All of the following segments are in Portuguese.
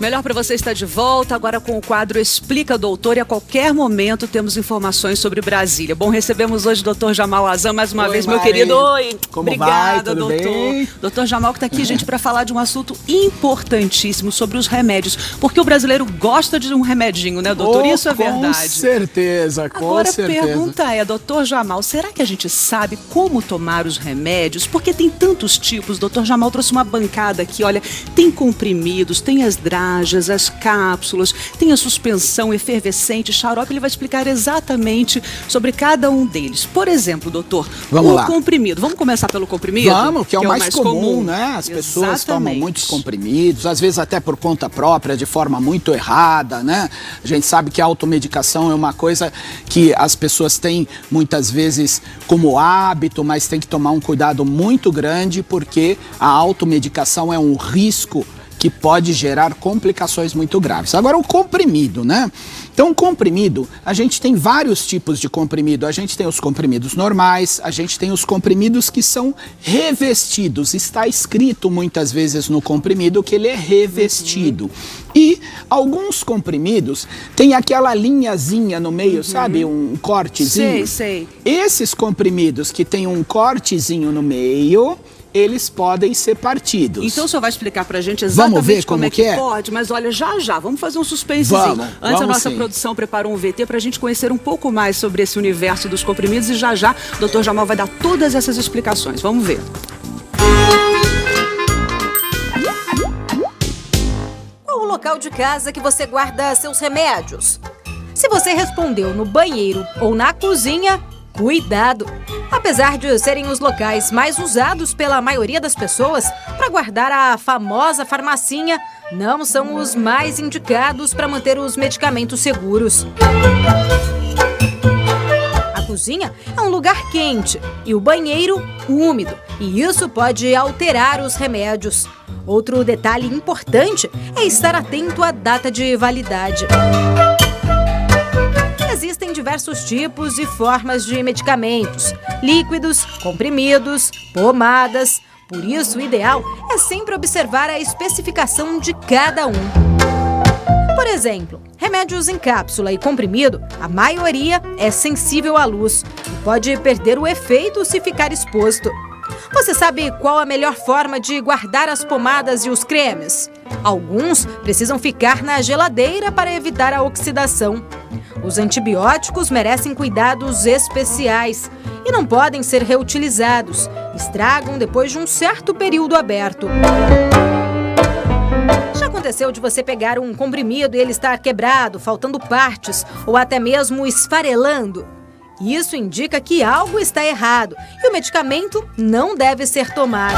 Melhor para você estar de volta, agora com o quadro Explica, Doutor, e a qualquer momento temos informações sobre Brasília. Bom, recebemos hoje o Dr. Jamal Azam mais uma vez, Mari. meu querido. Oi, como obrigada, vai? Tudo doutor. Bem? Doutor Jamal que está aqui, gente, para falar de um assunto importantíssimo sobre os remédios, porque o brasileiro gosta de um remedinho, né, doutor? Isso é verdade. Com certeza, com Agora certeza. a pergunta é, doutor Jamal, será que a gente sabe como tomar os remédios? Porque tem tantos tipos, doutor Jamal trouxe uma bancada aqui, olha, tem comprimidos, tem as dragas, as cápsulas, tem a suspensão efervescente, xarope, ele vai explicar exatamente sobre cada um deles. Por exemplo, doutor, Vamos lá. Comprimido, vamos começar pelo comprimido? Vamos, que é o mais comum, né? As pessoas tomam muitos comprimidos, às vezes até por conta própria, de forma muito errada, né? A gente sabe que a automedicação é uma coisa que as pessoas têm muitas vezes como hábito, mas tem que tomar um cuidado muito grande, porque a automedicação é um risco que pode gerar complicações muito graves. Agora, o comprimido, né? Então, comprimido, a gente tem vários tipos de comprimido. A gente tem os comprimidos normais, a gente tem os comprimidos que são revestidos. Está escrito muitas vezes no comprimido que ele é revestido. E alguns comprimidos têm aquela linhazinha no meio, sabe? Um cortezinho. Sei. Esses comprimidos que tem um cortezinho no meio, eles podem ser partidos. Então o senhor vai explicar pra gente exatamente como é que pode, mas olha, já, vamos fazer um suspensezinho. Antes a nossa produção preparou um VT pra gente conhecer um pouco mais sobre esse universo dos comprimidos e já, o doutor Jamal vai dar todas essas explicações. Vamos ver. Qual o local de casa que você guarda seus remédios? Se você respondeu no banheiro ou na cozinha, cuidado! Apesar de serem os locais mais usados pela maioria das pessoas para guardar a famosa farmacinha, não são os mais indicados para manter os medicamentos seguros. A cozinha é um lugar quente e o banheiro úmido, e isso pode alterar os remédios. Outro detalhe importante é estar atento à data de validade. Existem diversos tipos e formas de medicamentos, líquidos, comprimidos, pomadas. Por isso, o ideal é sempre observar a especificação de cada um. Por exemplo, remédios em cápsula e comprimido, a maioria é sensível à luz e pode perder o efeito se ficar exposto. Você sabe qual a melhor forma de guardar as pomadas e os cremes? Alguns precisam ficar na geladeira para evitar a oxidação. Os antibióticos merecem cuidados especiais e não podem ser reutilizados. Estragam depois de um certo período aberto. Já aconteceu de você pegar um comprimido e ele estar quebrado, faltando partes ou até mesmo esfarelando? Isso indica que algo está errado e o medicamento não deve ser tomado.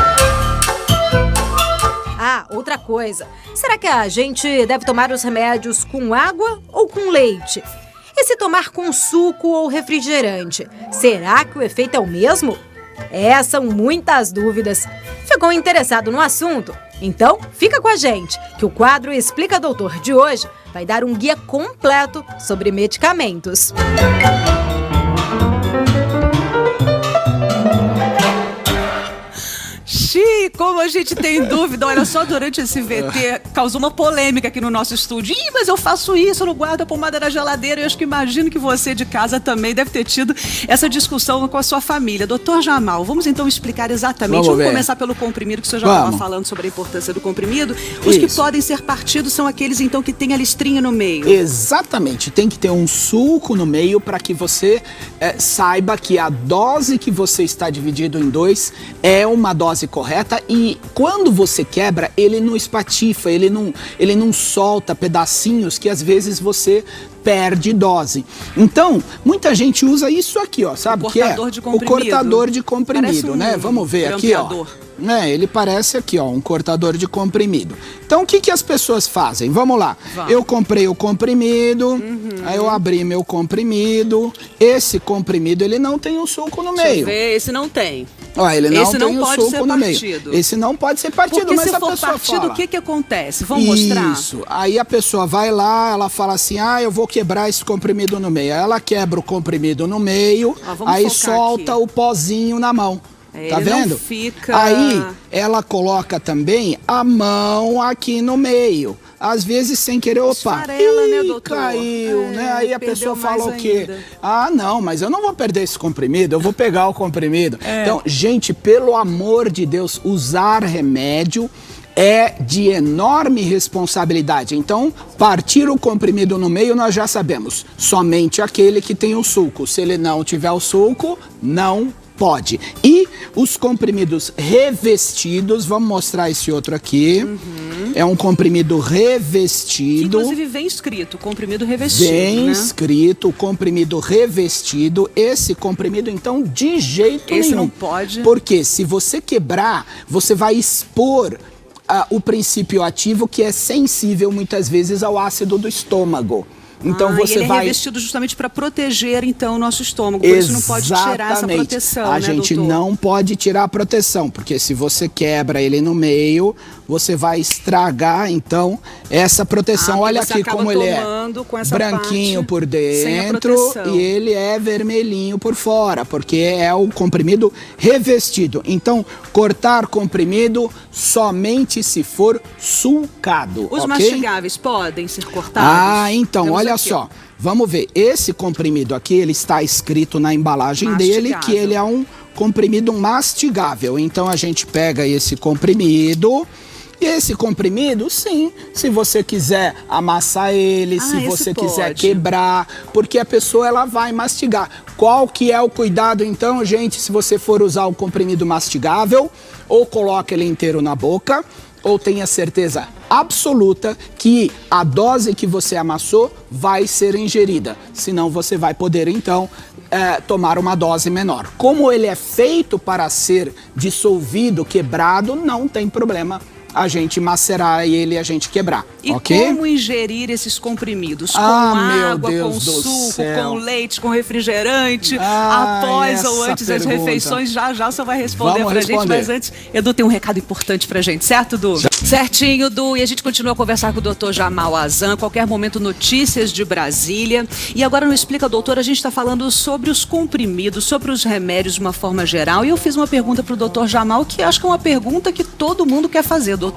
Ah, outra coisa. Será que a gente deve tomar os remédios com água ou com leite? E se tomar com suco ou refrigerante, será que o efeito é o mesmo? São muitas dúvidas. Ficou interessado no assunto? Então, fica com a gente, que o quadro Explica Doutor de hoje vai dar um guia completo sobre medicamentos. Como a gente tem dúvida, olha só, durante esse VT causou uma polêmica aqui no nosso estúdio. Mas eu faço isso, eu não guardo a pomada na geladeira. Eu acho que imagino que você de casa também deve ter tido essa discussão com a sua família. Doutor Jamal, vamos então explicar exatamente. Vamos começar pelo comprimido, que o senhor já estava falando sobre a importância do comprimido. Os que podem ser partidos são aqueles então que tem a listrinha no meio. Exatamente, tem que ter um sulco no meio para que você saiba que a dose que você está dividido em dois é uma dose correta. E quando você quebra, ele não espatifa, ele não solta pedacinhos que às vezes você perde dose. Então, muita gente usa isso aqui, ó, sabe o que é? O cortador de comprimido, né? Vamos ver aqui, ó. Ele parece aqui, ó, um cortador de comprimido. Então, o que as pessoas fazem? Vamos lá. Eu comprei o comprimido, aí eu abri meu comprimido. Esse comprimido, ele não tem um suco no meio. Deixa eu ver, esse não tem. Ó, ele não tem um suco no meio. Esse não pode ser partido, porque mas se a for pessoa partido, fala. o que acontece? Vamos mostrar? Isso. Aí a pessoa vai lá, ela fala assim, eu vou quebrar esse comprimido no meio. Aí ela quebra o comprimido no meio, aí solta aqui o pozinho na mão. Tá vendo? Não fica... Aí ela coloca também a mão aqui no meio. às vezes sem querer, opa, esfarela, né, doutor? Caiu, né? Aí a pessoa fala o quê? Ah, não, mas eu não vou perder esse comprimido, eu vou pegar o comprimido. Então, gente, pelo amor de Deus, usar remédio é de enorme responsabilidade. Então, partir o comprimido no meio, nós já sabemos. Somente aquele que tem o suco. Se ele não tiver o suco, não pode. E os comprimidos revestidos, vamos mostrar esse outro aqui. É um comprimido revestido. Inclusive vem escrito, comprimido revestido, Vem escrito, comprimido revestido. Esse comprimido, então, de jeito nenhum. Esse não pode. Porque se você quebrar, você vai expor o princípio ativo que é sensível muitas vezes ao ácido do estômago. Então você ele é vai revestido justamente para proteger então o nosso estômago. Por isso não pode tirar essa proteção, A gente doutor? não pode tirar a proteção, porque se você quebra ele no meio, você vai estragar então essa proteção. Olha aqui como ele é branquinho por dentro e ele é vermelhinho por fora, porque é o comprimido revestido. Então, cortar comprimido somente se for sulcado. Os mastigáveis podem ser cortados? Ah, então, olha só. Vamos ver. Esse comprimido aqui, ele está escrito na embalagem dele que ele é um comprimido mastigável. Então, a gente pega esse comprimido. E esse comprimido, sim, se você quiser amassar ele, se você quiser quebrar, porque a pessoa ela vai mastigar. Qual que é o cuidado então, gente, se você for usar o comprimido mastigável, ou coloca ele inteiro na boca, ou tenha certeza absoluta que a dose que você amassou vai ser ingerida. Senão você vai poder então tomar uma dose menor. Como ele é feito para ser dissolvido, quebrado, não tem problema a gente macerar ele e a gente quebrar. E como ingerir esses comprimidos? Com água, com suco, com leite, com refrigerante, após ou antes das refeições? Já já você vai responder pra gente, mas antes, Edu tem um recado importante pra gente, certo, Edu? Certinho, Edu, e a gente continua a conversar com o doutor Jamal Azan, qualquer momento notícias de Brasília. E agora no Explica, doutor, a gente está falando sobre os comprimidos, sobre os remédios de uma forma geral, e eu fiz uma pergunta pro doutor Jamal, que acho que é uma pergunta que todo mundo quer fazer, doutor.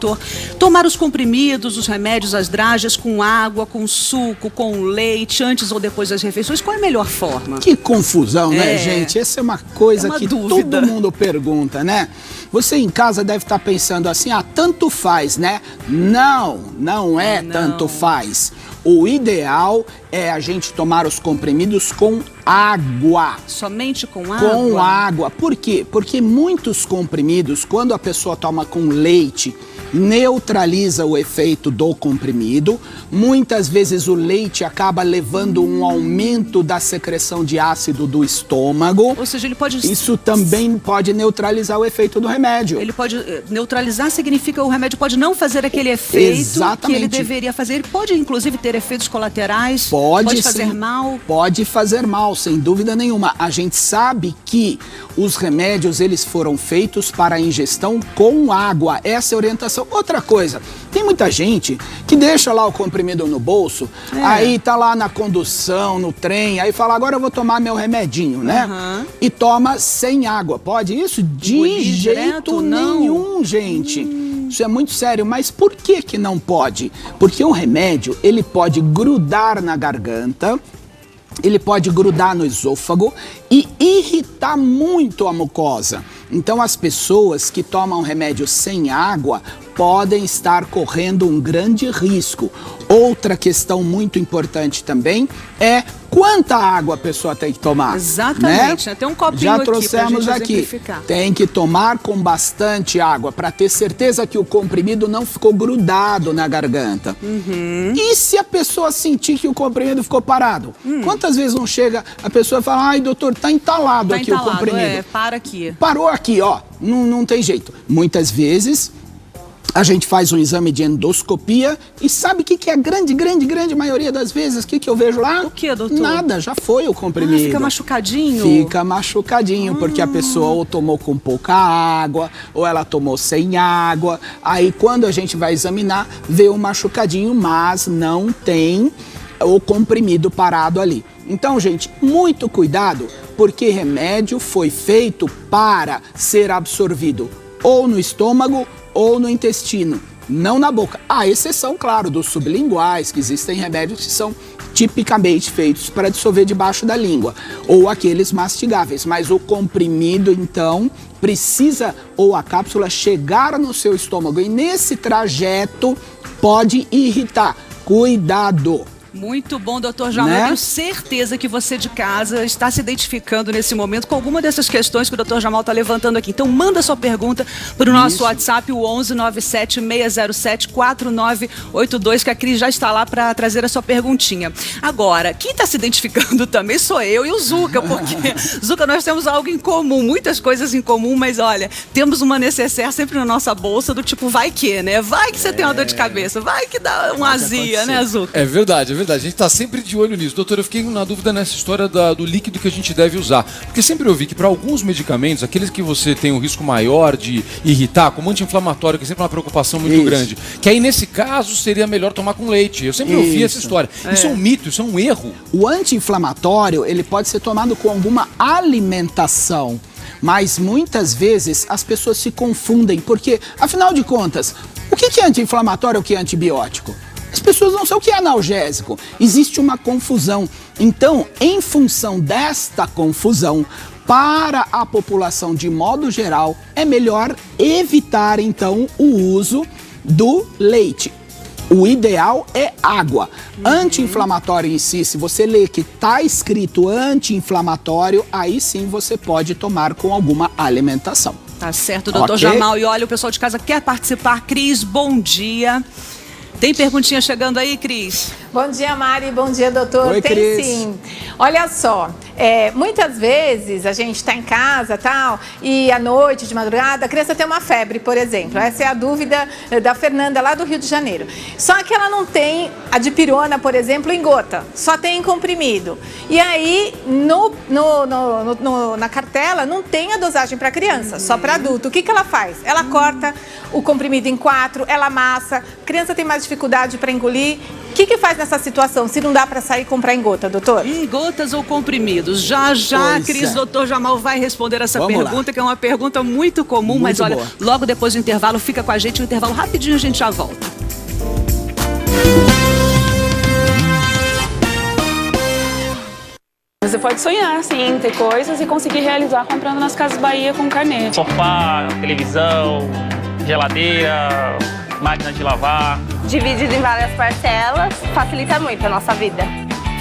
Tomar os comprimidos, os remédios, as drágeas com água, com suco, com leite, antes ou depois das refeições, qual é a melhor forma? Que confusão, né, gente? Essa é uma coisa que todo mundo pergunta, né? Você em casa deve estar pensando assim, tanto faz, né? Não é tanto faz. O ideal é a gente tomar os comprimidos com água. Somente com água? Com água. Por quê? Porque muitos comprimidos, quando a pessoa toma com leite, neutraliza o efeito do comprimido. Muitas vezes o leite acaba levando um aumento da secreção de ácido do estômago. Ou seja, ele pode... Isso também pode neutralizar o efeito do remédio. Ele pode... Neutralizar significa que o remédio pode não fazer aquele efeito que ele deveria fazer. Ele pode, inclusive, ter efeitos colaterais? Pode fazer mal? Pode fazer mal, sem dúvida nenhuma. A gente sabe que os remédios, eles foram feitos para a ingestão com água. Essa é a orientação. Outra coisa, tem muita gente que deixa lá o comprimido no bolso, aí tá lá na condução, no trem, aí fala, agora eu vou tomar meu remedinho, né? E toma sem água. Pode isso? De jeito nenhum, gente. Isso é muito sério, mas por que não pode? Porque o remédio, ele pode grudar na garganta, ele pode grudar no esôfago e irritar muito a mucosa. Então, as pessoas que tomam remédio sem água podem estar correndo um grande risco. Outra questão muito importante também é quanta água a pessoa tem que tomar. Exatamente, né? Tem um copinho já aqui trouxemos pra gente aqui. exemplificar. Tem que tomar com bastante água para ter certeza que o comprimido não ficou grudado na garganta. E se a pessoa sentir que o comprimido ficou parado? Quantas vezes não chega a pessoa e fala, ai doutor, tá entalado aqui o comprimido. Para aqui. Parou aqui, ó, não tem jeito. Muitas vezes a gente faz um exame de endoscopia e sabe o que é a grande maioria das vezes? O que eu vejo lá? O que, doutor? Nada, já foi o comprimido. Fica machucadinho? Fica machucadinho, porque a pessoa ou tomou com pouca água, ou ela tomou sem água. Aí quando a gente vai examinar, vê um machucadinho, mas não tem o comprimido parado ali. Então, gente, muito cuidado, porque remédio foi feito para ser absorvido ou no estômago ou no intestino. Não na boca. À exceção, claro, dos sublinguais, que existem remédios que são tipicamente feitos para dissolver debaixo da língua, ou aqueles mastigáveis. Mas o comprimido, então, precisa, ou a cápsula, chegar no seu estômago. E nesse trajeto pode irritar. Cuidado! Muito bom, doutor Jamal. Eu tenho certeza que você de casa está se identificando nesse momento com alguma dessas questões que o doutor Jamal está levantando aqui. Então, manda sua pergunta para o nosso WhatsApp, o 11 97 607 4982, que a Cris já está lá para trazer a sua perguntinha. Agora, quem está se identificando também sou eu e o Zuca, porque, Zuca, nós temos algo em comum, muitas coisas em comum, mas olha, temos uma necessaire sempre na nossa bolsa do tipo, vai que, né? Vai que você tem uma dor de cabeça, vai que dá uma azia, né, Zuca? É verdade. A gente está sempre de olho nisso. Doutor, eu fiquei na dúvida nessa história do líquido que a gente deve usar. Porque sempre eu vi que para alguns medicamentos, aqueles que você tem um risco maior de irritar, como anti-inflamatório, que é sempre uma preocupação muito grande, que aí nesse caso seria melhor tomar com leite. Eu sempre ouvi essa história. Isso é um mito, isso é um erro. O anti-inflamatório, ele pode ser tomado com alguma alimentação. Mas muitas vezes as pessoas se confundem, porque, afinal de contas, o que é anti-inflamatório e o que é antibiótico? As pessoas não sabem o que é analgésico. Existe uma confusão. Então, em função desta confusão, para a população de modo geral, é melhor evitar, então, o uso do leite. O ideal é água. Anti-inflamatório em si, se você ler que está escrito anti-inflamatório, aí sim você pode tomar com alguma alimentação. Tá certo, doutor Jamal. E olha, o pessoal de casa quer participar. Cris, bom dia. Tem perguntinha chegando aí, Cris? Bom dia, Mari. Bom dia, doutor. Oi, Tem Cris. sim. Olha só, muitas vezes a gente está em casa tal, e à noite, de madrugada, a criança tem uma febre, por exemplo. Essa é a dúvida da Fernanda, lá do Rio de Janeiro. Só que ela não tem a dipirona, por exemplo, em gota, só tem em comprimido. E aí, na cartela, não tem a dosagem para criança, só para adulto. O que ela faz? Ela corta o comprimido em 4, ela amassa, a criança tem mais dificuldade para engolir. O que faz nessa situação, se não dá para sair e comprar em gota, doutor? Em gotas ou comprimidos? Já, Cris, doutor Jamal vai responder essa pergunta, que é uma pergunta muito comum, mas olha, logo depois do intervalo, fica com a gente, o intervalo rapidinho, a gente já volta. Você pode sonhar, sim, ter coisas e conseguir realizar comprando nas Casas Bahia com carnê. Sofá, televisão, geladeira, máquina de lavar. Dividido em várias parcelas, facilita muito a nossa vida.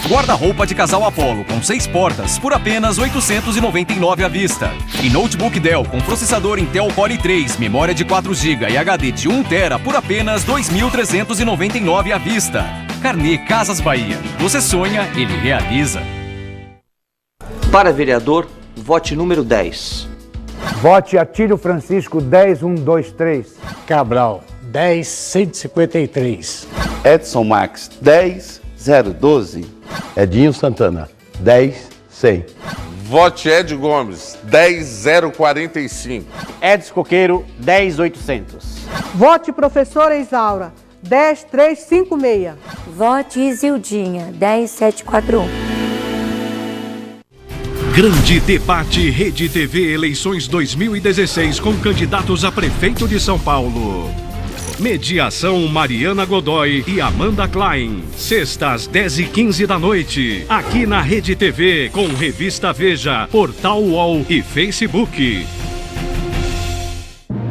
Guarda-roupa de casal Apollo com 6 portas por apenas R$ 899 à vista. E notebook Dell com processador Intel Core i3, memória de 4 GB e HD de 1 TB por apenas R$ 2.399 à vista. Carnê Casas Bahia. Você sonha, ele realiza. Para vereador, vote número 10. Vote Atílio Francisco 10123. Cabral 10153. Edson Max 10012. Edinho Santana 10100. Vote Ed Gomes 10045. Edson Coqueiro 10800. Vote Professora Isaura 10356. Vote Isildinha 10741. Grande debate Rede TV Eleições 2016 com candidatos a prefeito de São Paulo. Mediação Mariana Godoy e Amanda Klein. Sexta às 10h15 da noite. Aqui na Rede TV com Revista Veja, Portal UOL e Facebook.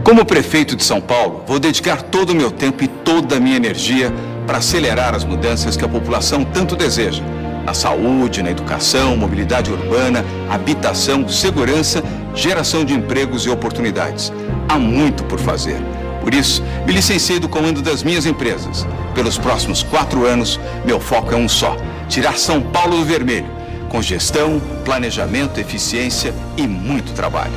Como prefeito de São Paulo, vou dedicar todo o meu tempo e toda a minha energia para acelerar as mudanças que a população tanto deseja. Na saúde, na educação, mobilidade urbana, habitação, segurança, geração de empregos e oportunidades. Há muito por fazer. Por isso, me licenciei do comando das minhas empresas. Pelos próximos 4 anos, meu foco é um só: tirar São Paulo do vermelho, com gestão, planejamento, eficiência e muito trabalho.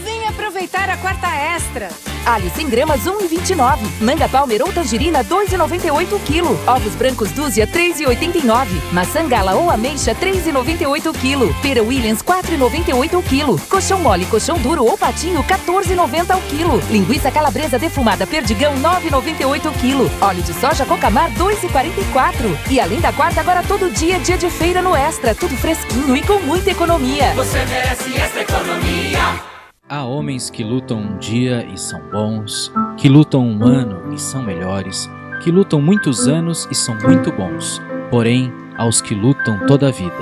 Vem aproveitar a quarta extra. Alho 100 gramas 1,29. Manga Palmer ou tangerina 2,98 o quilo. Ovos brancos dúzia 3,89. Maçã gala ou ameixa 3,98 o quilo. Pera Williams 4,98 o quilo. Colchão mole, colchão duro ou patinho 14,90 o quilo. Linguiça calabresa defumada Perdigão 9,98 o quilo. Óleo de soja Cocamar 2,44. E além da quarta, agora todo dia é dia de feira no Extra. Tudo fresquinho e com muita economia. Você merece Extra Economia. Há homens que lutam um dia e são bons, que lutam um ano e são melhores, que lutam muitos anos e são muito bons. Porém, há os que lutam toda a vida,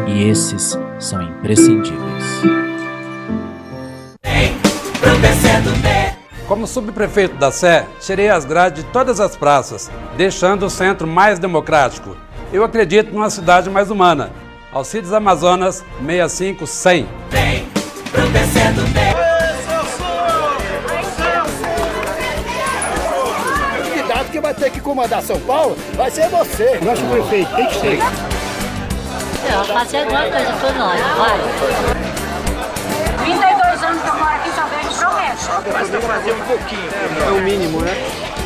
e esses são imprescindíveis. Como subprefeito da Sé, tirei as grades de todas as praças, deixando o centro mais democrático. Eu acredito numa cidade mais humana. Alcides Amazonas 65100. Vem pro PCdoB. O candidato que vai ter que comandar São Paulo vai ser você. Nosso prefeito tem que ser. Eu vou fazer alguma coisa por nós, vai. 32 anos que eu moro aqui, só vejo promessa. Basta fazer um pouquinho. É o mínimo, né?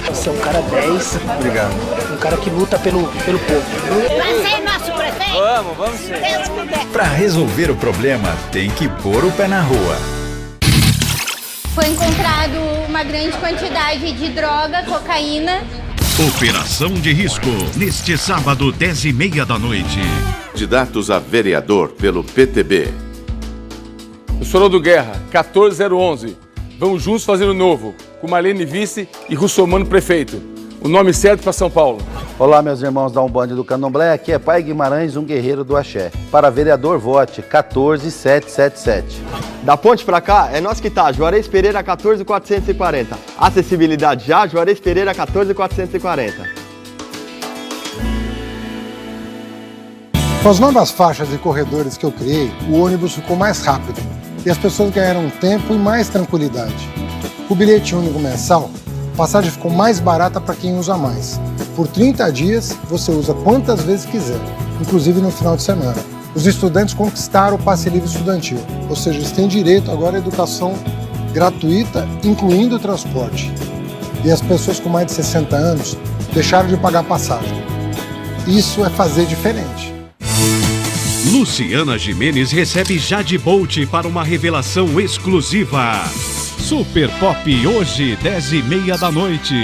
Você é um cara 10. Obrigado. Um cara que luta pelo povo. Vai ser nosso prefeito? Vamos ser. Deus quiser. Para resolver o problema, tem que pôr o pé na rua. Foi encontrado uma grande quantidade de droga, cocaína. Operação de Risco, neste sábado, 10h30 da noite. Candidatos a vereador pelo PTB. Eu sou Haroldo Guerra, 14011. Vamos juntos fazer o novo, com Marlene vice e Russomano prefeito. O nome certo para São Paulo. Olá, meus irmãos da Umbanda do Candomblé, aqui é Pai Guimarães, um guerreiro do Axé. Para vereador, vote 14777. Da ponte pra cá, é nós que tá, Juarez Pereira 14440. Acessibilidade já, Juarez Pereira 14440. Com as novas faixas e corredores que eu criei, o ônibus ficou mais rápido e as pessoas ganharam tempo e mais tranquilidade. O bilhete único mensal, a passagem ficou mais barata para quem usa mais. Por 30 dias, você usa quantas vezes quiser, inclusive no final de semana. Os estudantes conquistaram o passe livre estudantil, ou seja, eles têm direito agora à educação gratuita, incluindo o transporte. E as pessoas com mais de 60 anos deixaram de pagar passagem. Isso é fazer diferente. Luciana Gimenez recebe Jade Bolt para uma revelação exclusiva. Super Pop, hoje, 10h30 da noite.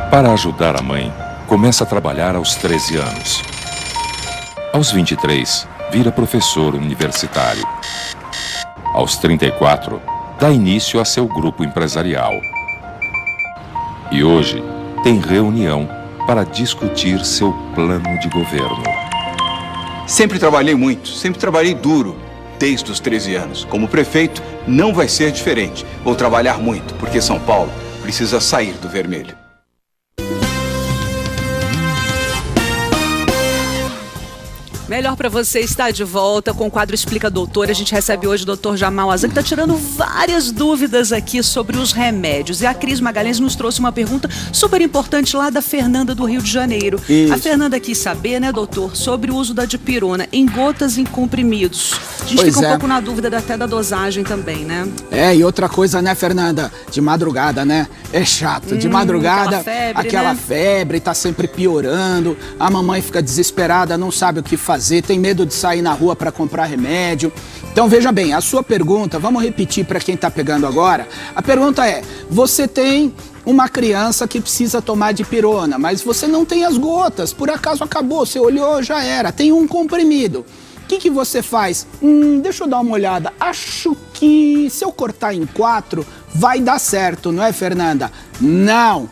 Para ajudar a mãe, começa a trabalhar aos 13 anos. Aos 23, vira professor universitário. Aos 34, dá início a seu grupo empresarial. E hoje, tem reunião para discutir seu plano de governo. Sempre trabalhei muito, sempre trabalhei duro, desde os 13 anos. Como prefeito, não vai ser diferente. Vou trabalhar muito, porque São Paulo precisa sair do vermelho. Melhor pra você estar de volta com o quadro Explica Doutor. A gente recebe hoje o doutor Jamal Azan, que está tirando várias dúvidas aqui sobre os remédios. E a Cris Magalhães nos trouxe uma pergunta super importante lá da Fernanda do Rio de Janeiro. Isso. A Fernanda quis saber, né, doutor, sobre o uso da dipirona em gotas e em comprimidos. A gente fica um pouco na dúvida até da dosagem também, né? E outra coisa, né, Fernanda? De madrugada, né? É chato. De madrugada, aquela febre, tá sempre piorando. A mamãe fica desesperada, não sabe o que fazer. Tem medo de sair na rua para comprar remédio. Então veja bem, a sua pergunta, vamos repetir para quem está pegando agora. A pergunta é: você tem uma criança que precisa tomar dipirona, mas você não tem as gotas, por acaso acabou, você olhou, já era, tem um comprimido. O que você faz? Deixa eu dar uma olhada, acho que se eu cortar em 4 vai dar certo, não é, Fernanda? Não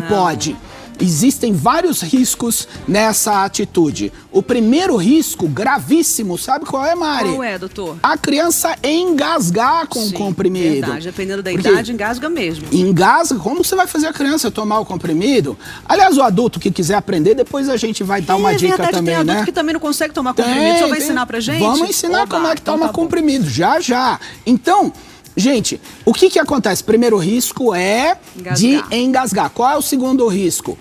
pode. Existem vários riscos nessa atitude. O primeiro risco, gravíssimo, sabe qual é, Mari? Qual é, doutor? A criança engasgar com o comprimido. Verdade, dependendo da idade, engasga mesmo. Engasga? Como você vai fazer a criança tomar o comprimido? Aliás, o adulto que quiser aprender, depois a gente vai dar uma dica também, né? Tem adulto que também não consegue tomar comprimido, só vai ensinar pra gente? Vamos ensinar como é que toma comprimido, já. Então, gente, o que acontece? Primeiro risco é de engasgar. Qual é o segundo risco?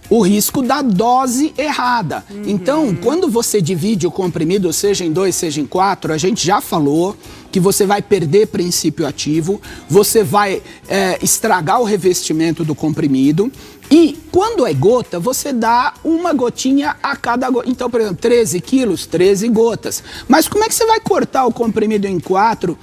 O risco da dose errada. Então, quando você divide o comprimido, seja em 2, seja em 4, a gente já falou que você vai perder princípio ativo, você vai estragar o revestimento do comprimido. E quando é gota, você dá uma gotinha a cada gota. Então, por exemplo, 13 quilos, 13 gotas. Mas como é que você vai cortar o comprimido em 4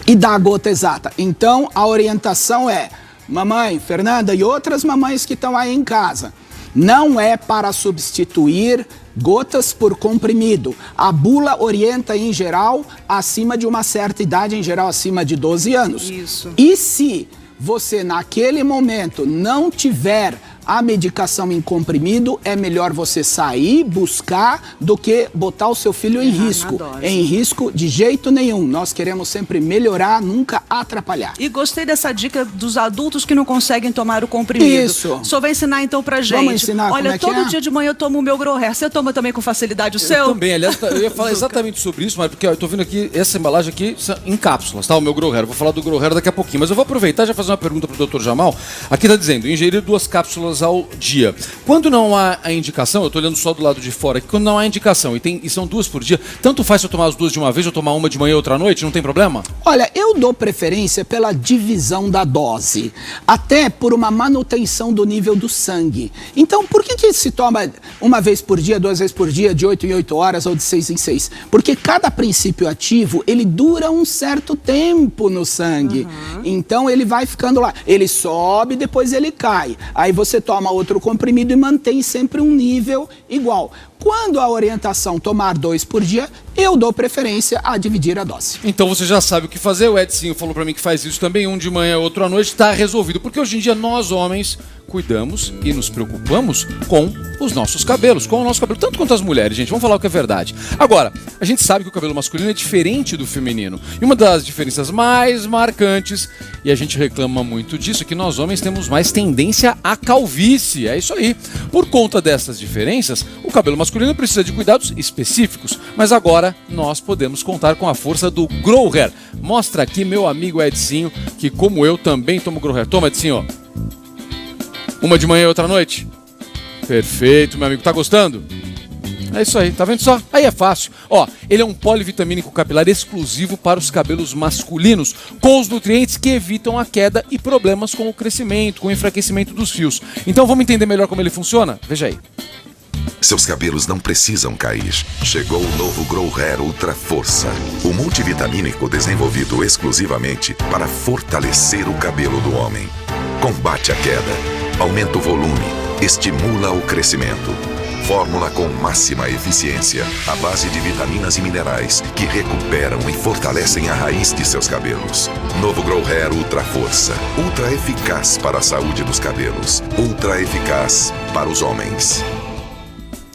e dar a gota exata? Então, a orientação é: mamãe, Fernanda e outras mamães que estão aí em casa, não é para substituir gotas por comprimido. A bula orienta, em geral, acima de uma certa idade, em geral, acima de 12 anos. Isso. E se você, naquele momento, não tiver a medicação em comprimido, é melhor você sair, buscar, do que botar o seu filho em risco. Em risco de jeito nenhum. Nós queremos sempre melhorar, nunca atrapalhar. E gostei dessa dica dos adultos que não conseguem tomar o comprimido. Isso. O senhor vai ensinar então pra gente. Vamos ensinar. Olha, como é todo dia de manhã eu tomo o meu Grow Hair. Você toma também com facilidade o seu? Eu também. Aliás, eu ia falar exatamente sobre isso, mas porque ó, eu tô vendo aqui, essa embalagem aqui em cápsulas, tá? O meu Grow Hair. Eu vou falar do Grow Hair daqui a pouquinho. Mas eu vou aproveitar e já fazer uma pergunta pro Dr. Jamal. Aqui tá dizendo, ingerir 2 cápsulas ao dia. Quando não há a indicação, eu estou olhando só do lado de fora aqui, quando não há indicação e são 2 por dia, tanto faz se eu tomar as 2 de uma vez ou tomar uma de manhã e outra à noite, não tem problema? Olha, eu dou preferência pela divisão da dose, até por uma manutenção do nível do sangue. Então, por que se toma uma vez por dia, 2 vezes por dia, de 8 em 8 horas ou de 6 em 6? Porque cada princípio ativo, ele dura um certo tempo no sangue. Então, ele vai ficando lá. Ele sobe, depois ele cai. Aí você toma outro comprimido e mantém sempre um nível igual. Quando a orientação tomar 2 por dia, eu dou preferência a dividir a dose. Então você já sabe o que fazer. O Edsinho falou pra mim que faz isso também, um de manhã, outro à noite, tá resolvido. Porque hoje em dia nós homens cuidamos e nos preocupamos com os nossos cabelos, com o nosso cabelo, tanto quanto as mulheres, gente. Vamos falar o que é verdade. Agora, a gente sabe que o cabelo masculino é diferente do feminino. E uma das diferenças mais marcantes, e a gente reclama muito disso, é que nós homens temos mais tendência à calvície. É isso aí. Por conta dessas diferenças, o cabelo masculino precisa de cuidados específicos. Mas agora nós podemos contar com a força do Grow Hair. Mostra aqui meu amigo Edsinho, que como eu também tomo Grow Hair. Toma, Edsinho, ó. Uma de manhã e outra à noite? Perfeito, meu amigo. Tá gostando? É isso aí, tá vendo só? Aí é fácil. Ó, ele é um polivitamínico capilar exclusivo para os cabelos masculinos, com os nutrientes que evitam a queda e problemas com o crescimento, com o enfraquecimento dos fios. Então vamos entender melhor como ele funciona? Veja aí. Seus cabelos não precisam cair. Chegou o novo Grow Hair Ultra Força, o multivitamínico desenvolvido exclusivamente para fortalecer o cabelo do homem. Combate a queda, aumenta o volume, estimula o crescimento. Fórmula com máxima eficiência, à base de vitaminas e minerais que recuperam e fortalecem a raiz de seus cabelos. Novo Grow Hair Ultra Força, ultra eficaz para a saúde dos cabelos, ultra eficaz para os homens.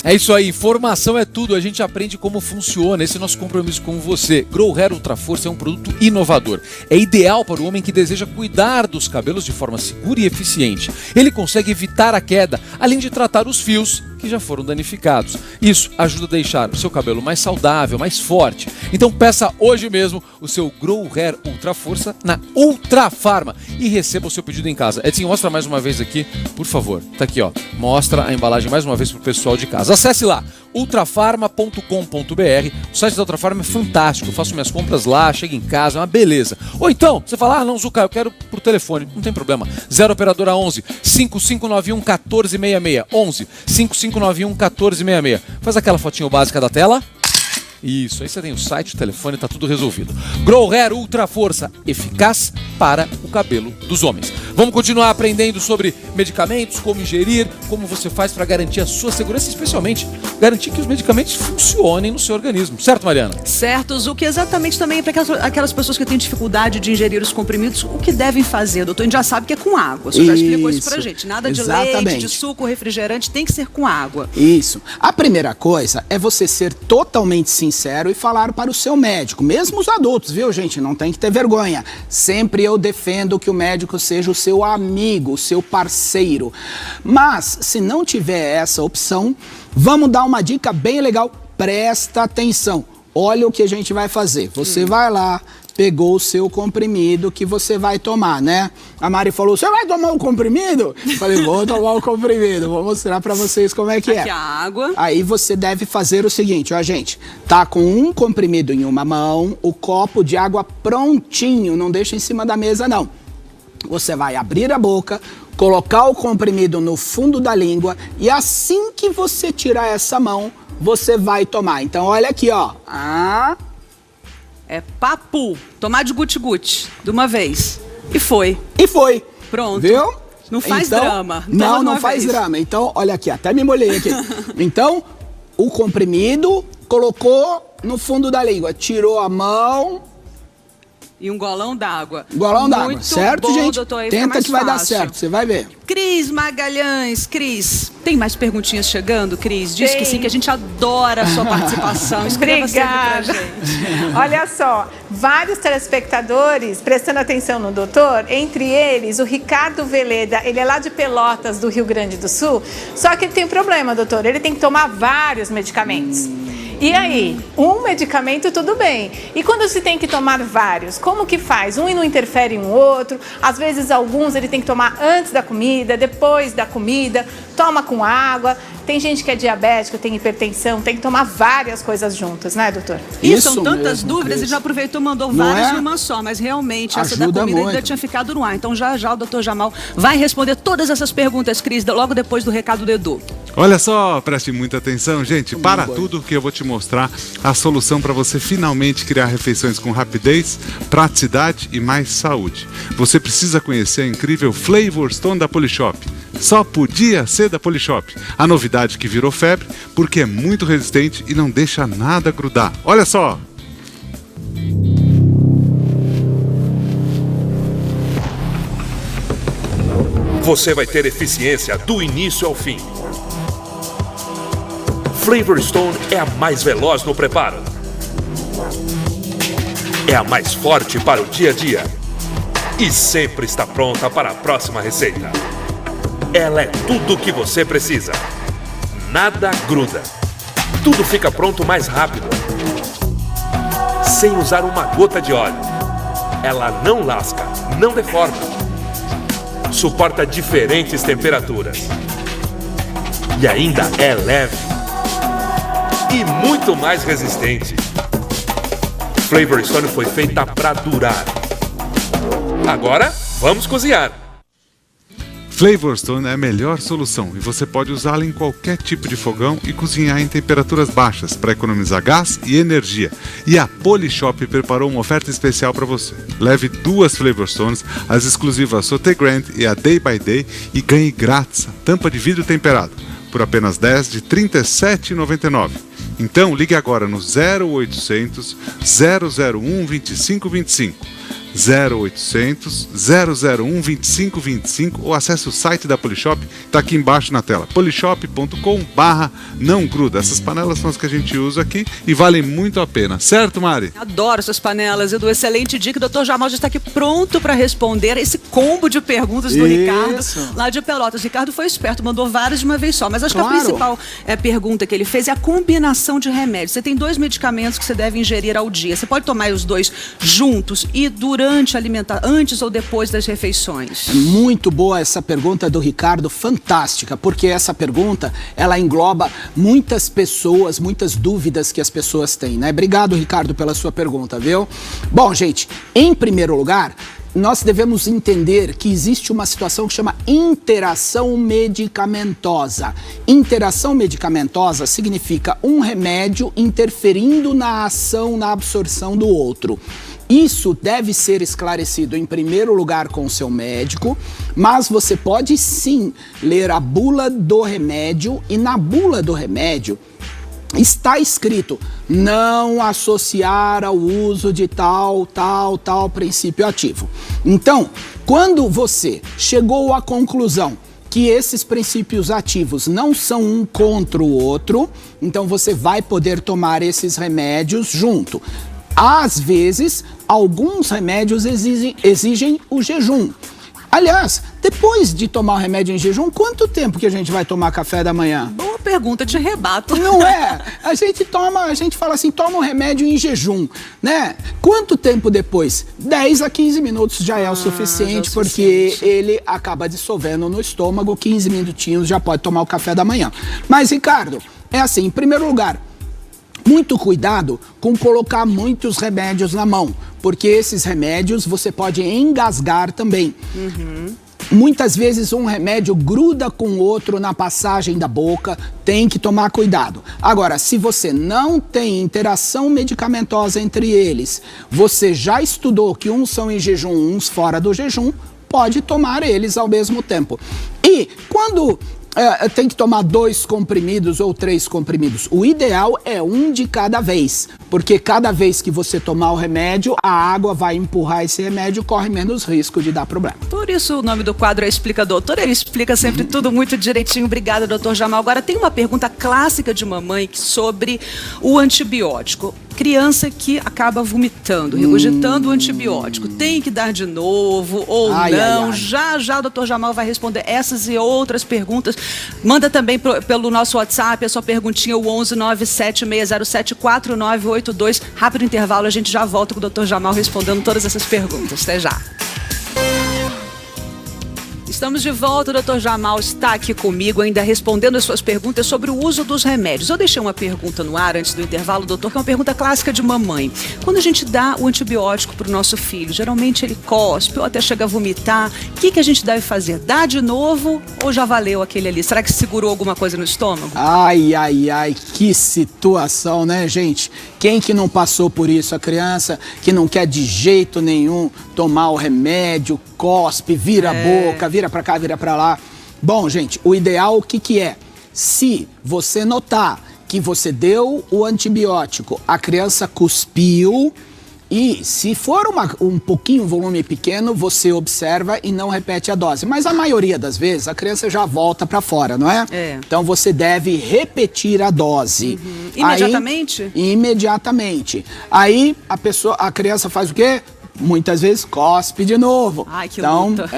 É isso aí, informação é tudo, a gente aprende como funciona, esse é nosso compromisso com você. Grow Hair Ultra Força é um produto inovador, é ideal para o homem que deseja cuidar dos cabelos de forma segura e eficiente. Ele consegue evitar a queda, além de tratar os fios que já foram danificados. Isso ajuda a deixar o seu cabelo mais saudável, mais forte. Então peça hoje mesmo o seu Grow Hair Ultra Força na Ultra Farma e receba o seu pedido em casa. Edinho, mostra mais uma vez aqui, por favor. Tá aqui, ó. Mostra a embalagem mais uma vez pro pessoal de casa. Acesse lá, ultrafarma.com.br. O site da Ultrafarma é fantástico. Eu faço minhas compras lá, chego em casa, é uma beleza. Ou então, você fala, não, Zucca, eu quero por telefone. Não tem problema. 0 operadora 11 5591 1466. 11 5591 1466. Faz aquela fotinho básica da tela. Isso, aí você tem o site, o telefone, tá tudo resolvido. Grow Hair Ultra Força, eficaz para o cabelo dos homens. Vamos continuar aprendendo sobre medicamentos, como ingerir, como você faz para garantir a sua segurança, especialmente garantir que os medicamentos funcionem no seu organismo. Certo, Mariana? Certo, o que exatamente também é para aquelas pessoas que têm dificuldade de ingerir os comprimidos, o que devem fazer, doutor? A gente já sabe que é com água, você já explicou isso pra gente. Nada de leite, de suco, refrigerante, tem que ser com água. Isso. A primeira coisa é você ser totalmente sincero e falar para o seu médico, mesmo os adultos, viu, gente? Não tem que ter vergonha. Sempre eu defendo que o médico seja o seu amigo, o seu parceiro. Mas, se não tiver essa opção, vamos dar uma dica bem legal. Presta atenção. Olha o que a gente vai fazer. Você vai lá, pegou o seu comprimido que você vai tomar, né? A Mari falou, você vai tomar o comprimido? Eu falei, vou tomar o comprimido, vou mostrar pra vocês como é que é. Aqui a água. Aí você deve fazer o seguinte, ó, gente, tá com um comprimido em uma mão, o copo de água prontinho, não deixa em cima da mesa, não. Você vai abrir a boca, colocar o comprimido no fundo da língua e assim que você tirar essa mão, você vai tomar. Então, olha aqui, ó. É papo. Tomar de guti-guti, de uma vez. E foi. E foi. Pronto. Viu? Não faz então, drama. Não faz drama. Então, olha aqui, até me molhei aqui. Então, o comprimido, colocou no fundo da língua, tirou a mão... E um golão d'água. Golão d'água, certo, bom, gente? Doutor, Tenta que vai dar fácil. certo, você vai ver. Cris Magalhães, Cris, tem mais perguntinhas chegando, Cris? Diz que sim, que a gente adora a sua participação. Escreva sempre pra gente. Olha só, vários telespectadores prestando atenção no doutor, entre eles o Ricardo Veleda, ele é lá de Pelotas, do Rio Grande do Sul, só que ele tem um problema, doutor, ele tem que tomar vários medicamentos. E aí, um medicamento tudo bem. E quando se tem que tomar vários, como que faz? Um e não interfere em um outro. Às vezes alguns ele tem que tomar antes da comida, depois da comida, toma com água. Tem gente que é diabética, tem hipertensão, tem que tomar várias coisas juntas, né, doutor? Isso, são tantas dúvidas, ele já aproveitou e mandou várias numa só, mas realmente essa da comida ainda tinha ficado no ar. Então já o doutor Jamal vai responder todas essas perguntas, Cris, logo depois do recado do Edu. Olha só, preste muita atenção, gente. Para tudo que eu vou te mostrar a solução para você finalmente criar refeições com rapidez, praticidade e mais saúde. Você precisa conhecer a incrível Flavor Stone da Polishop. Só podia ser da Polishop. A novidade que virou febre porque é muito resistente e não deixa nada grudar. Olha só! Você vai ter eficiência do início ao fim. Flavor Stone é a mais veloz no preparo. É a mais forte para o dia a dia. E sempre está pronta para a próxima receita. Ela é tudo o que você precisa. Nada gruda. Tudo fica pronto mais rápido. Sem usar uma gota de óleo. Ela não lasca, não deforma. Suporta diferentes temperaturas. E ainda é leve. E muito mais resistente. Flavor Stone foi feita para durar. Agora, vamos cozinhar. Flavor Stone é a melhor solução e você pode usá-la em qualquer tipo de fogão e cozinhar em temperaturas baixas para economizar gás e energia. E a Polishop preparou uma oferta especial para você. Leve 2 Flavor Stones, as exclusivas Sauté Grand e a Day by Day e ganhe grátis a tampa de vidro temperado por apenas 10 de R$ 37,99. Então ligue agora no 0800 001 2525. 0800 001 2525 ou acesse o site da Polishop, está aqui embaixo na tela, polishop.com/não gruda. Essas panelas são as que a gente usa aqui e valem muito a pena, certo, Mari? Adoro essas panelas, Edu, excelente dica. O Dr. Jamal já está aqui pronto para responder esse combo de perguntas do Ricardo, lá de Pelotas. O Ricardo foi esperto, mandou várias de uma vez só, mas acho que a principal pergunta que ele fez é a combinação de remédios. Você tem 2 medicamentos que você deve ingerir ao dia. Você pode tomar os 2 juntos e durante antes ou depois das refeições? Muito boa essa pergunta do Ricardo, fantástica, porque essa pergunta, ela engloba muitas pessoas, muitas dúvidas que as pessoas têm, né? Obrigado, Ricardo, pela sua pergunta, viu? Bom, gente, em primeiro lugar, nós devemos entender que existe uma situação que chama interação medicamentosa. Interação medicamentosa significa um remédio interferindo na ação, na absorção do outro. Isso deve ser esclarecido em primeiro lugar com o seu médico, mas você pode sim ler a bula do remédio e na bula do remédio está escrito não associar ao uso de tal princípio ativo. Então, quando você chegou à conclusão que esses princípios ativos não são um contra o outro, então você vai poder tomar esses remédios junto. Às vezes, alguns remédios exigem o jejum. Aliás, depois de tomar o remédio em jejum, quanto tempo que a gente vai tomar café da manhã? Boa pergunta, te rebato. Não é? A gente fala assim, toma um remédio em jejum, né? Quanto tempo depois? 10 a 15 minutos já é o suficiente, porque ele acaba dissolvendo no estômago, 15 minutinhos já pode tomar o café da manhã. Mas, Ricardo, é assim, em primeiro lugar, muito cuidado com colocar muitos remédios na mão, porque esses remédios você pode engasgar também. Muitas vezes um remédio gruda com o outro na passagem da boca, tem que tomar cuidado. Agora, se você não tem interação medicamentosa entre eles, você já estudou que uns são em jejum, uns fora do jejum, pode tomar eles ao mesmo tempo. E quando tem que tomar 2 comprimidos ou 3 comprimidos. O ideal é 1 de cada vez, porque cada vez que você tomar o remédio, a água vai empurrar esse remédio, corre menos risco de dar problema. Por isso o nome do quadro é Explica Doutor. Ele explica sempre tudo muito direitinho. Obrigada, doutor Jamal. Agora tem uma pergunta clássica de mamãe sobre o antibiótico. Criança que acaba vomitando, regurgitando o antibiótico. Tem que dar de novo ou não? Já o doutor Jamal vai responder essas e outras perguntas. Manda também pelo nosso WhatsApp a sua perguntinha, o 11 97607 4982. Rápido intervalo, a gente já volta com o doutor Jamal respondendo todas essas perguntas. Até já. Estamos de volta, o doutor Jamal está aqui comigo, ainda respondendo as suas perguntas sobre o uso dos remédios. Eu deixei uma pergunta no ar antes do intervalo, doutor, que é uma pergunta clássica de mamãe. Quando a gente dá o antibiótico para o nosso filho, geralmente ele cospe ou até chega a vomitar, o que a gente deve fazer? Dá de novo ou já valeu aquele ali? Será que segurou alguma coisa no estômago? Ai, que situação, né, gente? Quem que não passou por isso? A criança que não quer de jeito nenhum tomar o remédio, cospe, vira a boca, vira pra cá, vira pra lá. Bom, gente, o ideal o que é? Se você notar que você deu o antibiótico, a criança cuspiu e se for um pouquinho volume pequeno, você observa e não repete a dose. Mas a maioria das vezes a criança já volta pra fora, não é? Então você deve repetir a dose. Imediatamente? Aí, imediatamente. Aí a criança faz o quê? Muitas vezes cospe de novo. Ai, que então, luta.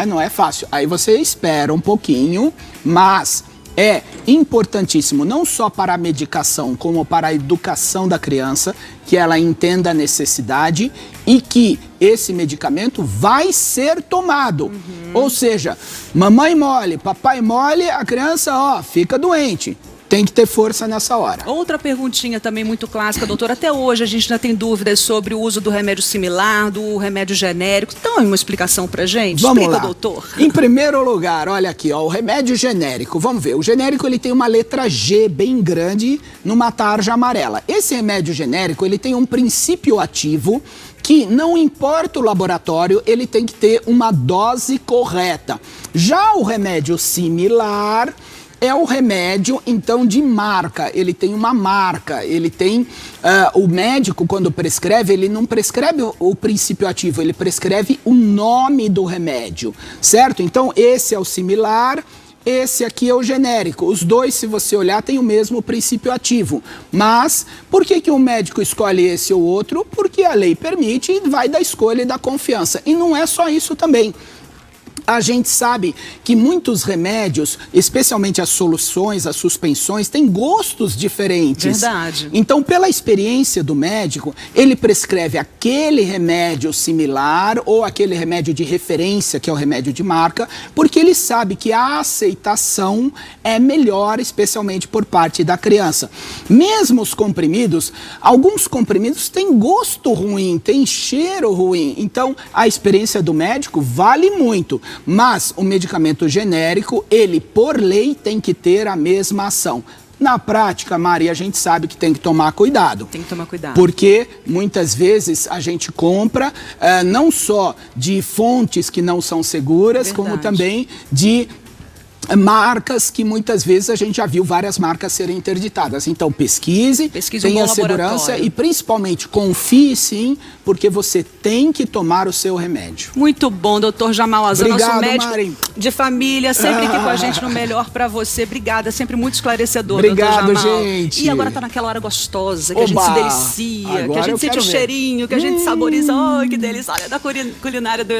Não é fácil. Aí você espera um pouquinho, mas é importantíssimo, não só para a medicação, como para a educação da criança, que ela entenda a necessidade e que esse medicamento vai ser tomado. Ou seja, mamãe mole, papai mole, a criança, fica doente. Tem que ter força nessa hora. Outra perguntinha também muito clássica, doutor. Até hoje a gente ainda tem dúvidas sobre o uso do remédio similar, do remédio genérico. Então, uma explicação pra gente? Vamos Explica, lá. doutor. Em primeiro lugar, olha aqui, o remédio genérico. Vamos ver, o genérico ele tem uma letra G bem grande numa tarja amarela. Esse remédio genérico, ele tem um princípio ativo que não importa o laboratório, ele tem que ter uma dose correta. Já o remédio similar é o remédio, então, de marca. Ele tem uma marca, ele tem... o médico, quando prescreve, ele não prescreve o princípio ativo, ele prescreve o nome do remédio, certo? Então, esse é o similar, esse aqui é o genérico. Os dois, se você olhar, têm o mesmo princípio ativo. Mas, por que o médico escolhe esse ou outro? Porque a lei permite e vai da escolha e da confiança. E não é só isso também. A gente sabe que muitos remédios, especialmente as soluções, as suspensões, têm gostos diferentes. Verdade. Então, pela experiência do médico, ele prescreve aquele remédio similar ou aquele remédio de referência, que é o remédio de marca, porque ele sabe que a aceitação é melhor, especialmente por parte da criança. Mesmo os comprimidos, alguns comprimidos têm gosto ruim, têm cheiro ruim. Então, a experiência do médico vale muito. Mas o medicamento genérico, ele por lei tem que ter a mesma ação. Na prática, Mari, a gente sabe que tem que tomar cuidado. Tem que tomar cuidado. Porque muitas vezes a gente compra não só de fontes que não são seguras, Verdade. como também de marcas que muitas vezes a gente já viu várias marcas serem interditadas. Então pesquise tenha segurança e principalmente confie sim, porque você tem que tomar o seu remédio. Muito bom, doutor Jamal Azan, nosso médico Mari. de família, sempre aqui com a gente no Melhor Pra Você. Obrigada, sempre muito esclarecedor, Obrigado, doutor Jamal. gente. E agora tá naquela hora gostosa, que a gente se delicia, que a gente sente o cheirinho, que a gente saboriza. Ai, que delícia, olha, da culinária do